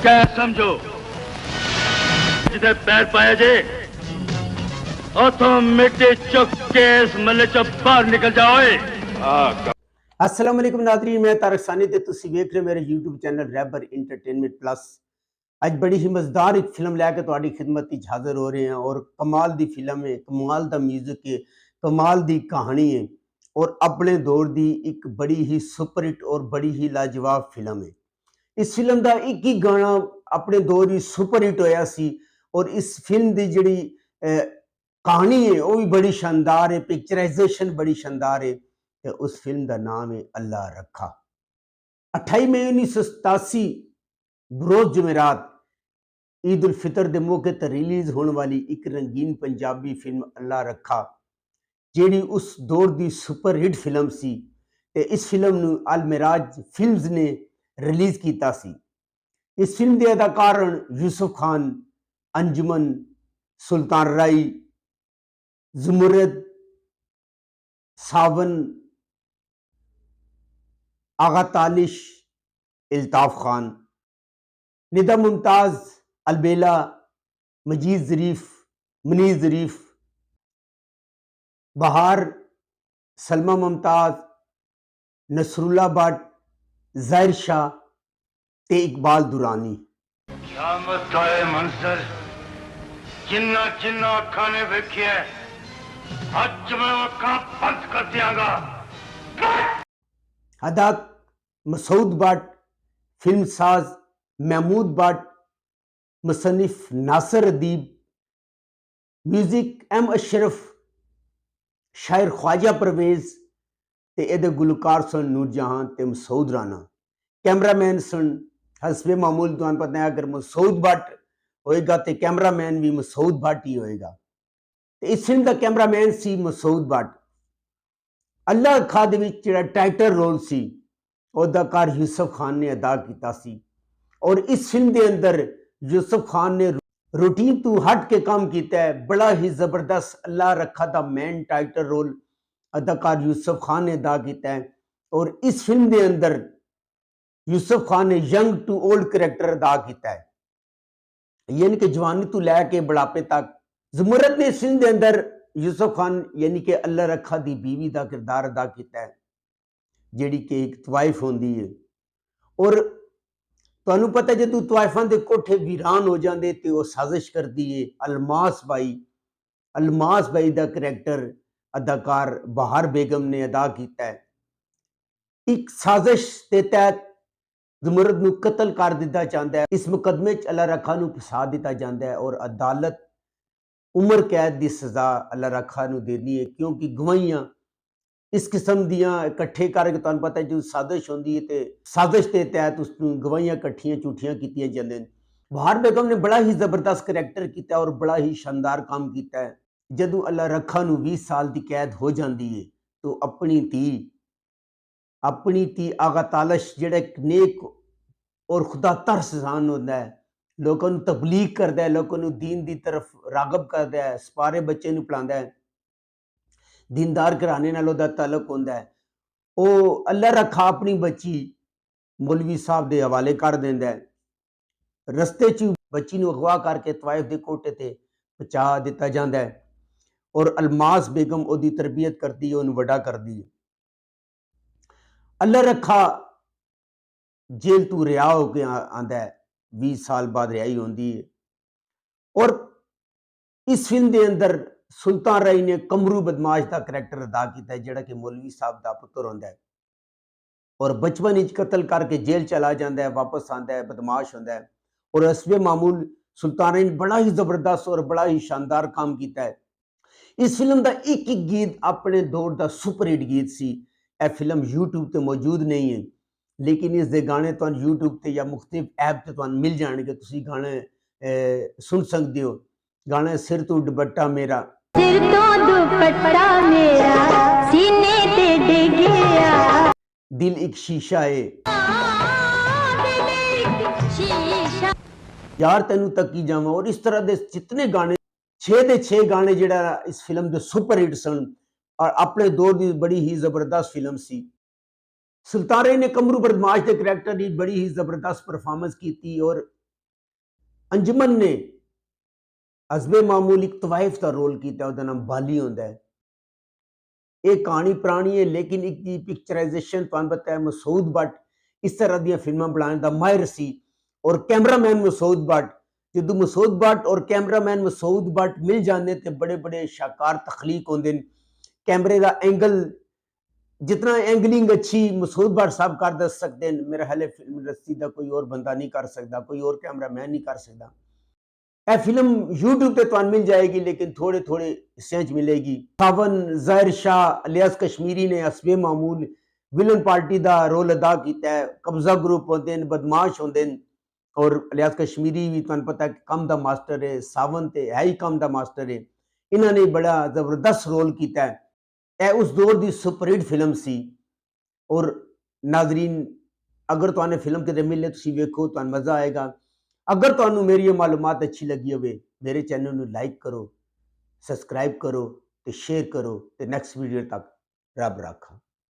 क्या समझो जिथे पैर पाया जे उतो मिट्टी चुक के इस मले चो बाहर निकल जाओ। अस्सलाम वालेकुम नाज़रीन, मैं तारक सानी ते तुसी वेख रहे मेरे यूट्यूब चैनल रैबर इंटरटेनमेंट प्लस। अज बड़ी ही मज़ेदार एक फिल्म लैके तुहाडी खिदमत विच हाज़र हो रहे हैं और कमाल दी फिल्म है, कमाल दा म्यूजिक है, कमाल दी कहानी है और अपने दौर दी एक बड़ी ही सुपरहिट और बड़ी ही लाजवाब फिल्म है। इस फिल्म का एक ही गाना अपने दौर ही सुपरहिट होया सी और इस फिल्म की जिहड़ी कहानी है वह भी बड़ी शानदार है, पिक्चराइजेशन बड़ी शानदार है। तो उस फिल्म का नाम है अल्लाह रखा। 28 मई 1987 बरोज जुमेरात ईद उल फितर के मौके पर रिलीज होने वाली एक रंगीन पंजाबी फिल्म अल्लाह रखा जिहड़ी उस दौर की सुपरहिट फिल्म सी। ते इस फिल्म नूं अल मिराज फिल्म्स ने रिलीज किया सी। इस फिल्म के अदाकार यूसुफ खान, अंजुमन, सुल्तान राई, जुमरद, सावन, आगा तालिश, इल्ताफ खान, निदा मुमताज, अलबेला, मजीद ज़रीफ, मुनीर ज़रीफ, बहार, सलमा मुमताज, नसरुल्ला भट्ट, ज़ाहिर शाह ते इकबाल दुरानी। क़यामत का है मंजर जिन्ना जिन्ना अखा ने वेखिया अज मैं अखा बंद कर दियांगा। हदात मसूद भट्ट, फिल्म साज महमूद भट्ट, मुसन्निफ नासिर अदीब, म्यूजिक एम अशरफ, शायर ख्वाजा परवेज ते एदे गुलकार सन नूरजहां ते मसूद राना। कैमरामैन सन हसबे मामूल तुहानूं पता है अगर मसूद भट्ट होएगा तो कैमरामैन भी मसूद भट्ट ही होएगा। तो इस फिल्म का कैमरामैन सी मसूद भट्ट। अल्लाह रखा दे विच जिहड़ा टाइटल रोल सी अदाकार यूसुफ खान ने अदा किया सी और इस फिल्म के अंदर यूसुफ खान ने रूटीन तो हट के काम किया है। बड़ा ही जबरदस्त अल्लाह रखा दा मैन टाइटल रोल अदाकार यूसुफ खान ने अदा किया है और इस फिल्म के अंदर यूसुफ खान ने यंग टू ओल्ड करैक्टर अदा किया है, यानी कि जवानी तो लैके बुढ़ापे तक। जुमरत ने इस फिल्म के अंदर यूसुफ खान यानी कि अल्लाह रखा दी बीवी का किरदार अदा किया है जिहड़ी कि एक तवाइफ होंदी है और तुहानूं पता है जो तवाइफां दे कोठे वीरान हो जाते तो वह साजिश करती है। अलमास भाई का करैक्टर अदाकार बहार बेगम ने अदा किया है। एक साजिश के तहत जुमरद नूं कतल कर दिता जाता है। इस मुकदमे च अल्लाह रखा नूं फसा दिता जाता है और अदालत उम्र कैद की सज़ा अल्लाह रखा नूं देनी है क्योंकि गवाहियां इस किस्म दियां इकट्ठे करके तुहानूं पता है जो साजिश होंदी है तो साजिश के तहत उसनूं गवाहियां इकट्ठियां झूठियां कीतियां जांदियां ने। बहार बेगम ने बड़ा ही जबरदस्त करैक्टर किया और बड़ा ही शानदार काम किया है। जदों अल्लाह रखा नूं 20 साल की कैद हो जाती है तो अपनी धी आगा तालिश जिहड़ा एक नेक और खुदा तरसान होता है, लोगों को तबलीग करता है, लोगों को दीन की तरफ रागब करता है, सपारे बच्चे नूं पढ़ाता है, दीनदार घराने नाल उहदा ताल्लुक होंदा है। वो अल्लाह रखा अपनी बच्ची मौलवी साहब के हवाले कर देंदा है। रस्ते च बच्ची नूं अगवा करके तवाइफ के कोटे ते पहुंचा दिता जाता है और अलमास बेगम उसकी तरबियत करती है, उन्हें वड्डा करती है। अल्लाह रखा जेल तू रिहा होके आंदा है, 20 साल बाद रिहाई होंदी है और इस फिल्म के अंदर सुल्तान राई ने कमरू बदमाश का करैक्टर अदा किया है जिहड़ा कि मौलवी साहब का पुत्र होंदा है और बचपन विच कतल करके जेल चला जाता है, वापस आता है, बदमाश होंदा है और हसबे मामूल सुल्तान राई ने बड़ा ही जबरदस्त और बड़ा ही शानदार काम किया है। इस फिल्म का एक एक गीत अपने दौर का सुपरहिट गीत सी। यह फिल्म यूट्यूब पर मौजूद नहीं है लेकिन इसके गाने तो यूट्यूब पर या मुख्तलिफ ऐप से मिल जाएंगे, तुसी गाने सुन सकते हो। गाना सिर तो दुपट्टा मेरा सीने ते डिगया, दिल एक शीशा है, यार तेनू तकी जावा और इस तरह के जितने गाने 6 के 6 गाने जिहड़ा इस फिल्म के सुपरहिट सन और अपने दौर की बड़ी ही जबरदस्त फिल्म सी। सुल्तान राई ने कमरू बदमाश के करैक्टर की बड़ी ही जबरदस्त परफॉर्मेंस की और अंजुमन ने हसबे मामूल एक तवाइफ का रोल किया, उसका नाम बाली होंदा है। एक कहानी पुरानी है लेकिन एक दी पिक्चराइजेशन तुहानू पता है मसूद भट्ट इस तरह दी फिल्मां बनाने का माहिर सी। और कैमरामैन मसूद भट्ट, जो मसूद भट्ट और कैमरामैन मसूद भट्ट मिल जाते तो बड़े बड़े शाकार तखलीक होंगे। कैमरे का एंगल जितना एंगलिंग अच्छी मसूद भट्ट साहब कर दस सकते हैं, मेरा ख्याल है फिल्म इंडस्ट्री का कोई और बंदा नहीं कर सकता, कोई और कैमरामैन नहीं कर सकता। यह फिल्म यूट्यूब पे तुहानू मिल जाएगी लेकिन थोड़े थोड़े हिस्से च मिलेगी। सावन ज़ाहिर शाह अलियास कश्मीरी ने हसबे मामूल विलन पार्टी का रोल अदा किया है। कब्जा ग्रुप होते हैं, बदमाश होते हैं, और अलियास कश्मीरी भी तुहानू पता है कम का मास्टर है, सावन तो है ही कम का मास्टर है। इन्होंने बड़ा जबरदस्त रोल किया है। यह उस दौर की सुपरहिट फिल्म सी। और नाजरीन अगर तुहानू फिल्म किते मिले तुसीं वेखो, तुहानू मज़ा आएगा। अगर तुहानू मेरी ये मालूमात अच्छी लगी होवे, मेरे चैनल को लाइक करो, सब्सक्राइब करो, तो शेयर करो। तो नैक्सट वीडियो तक रब राखा।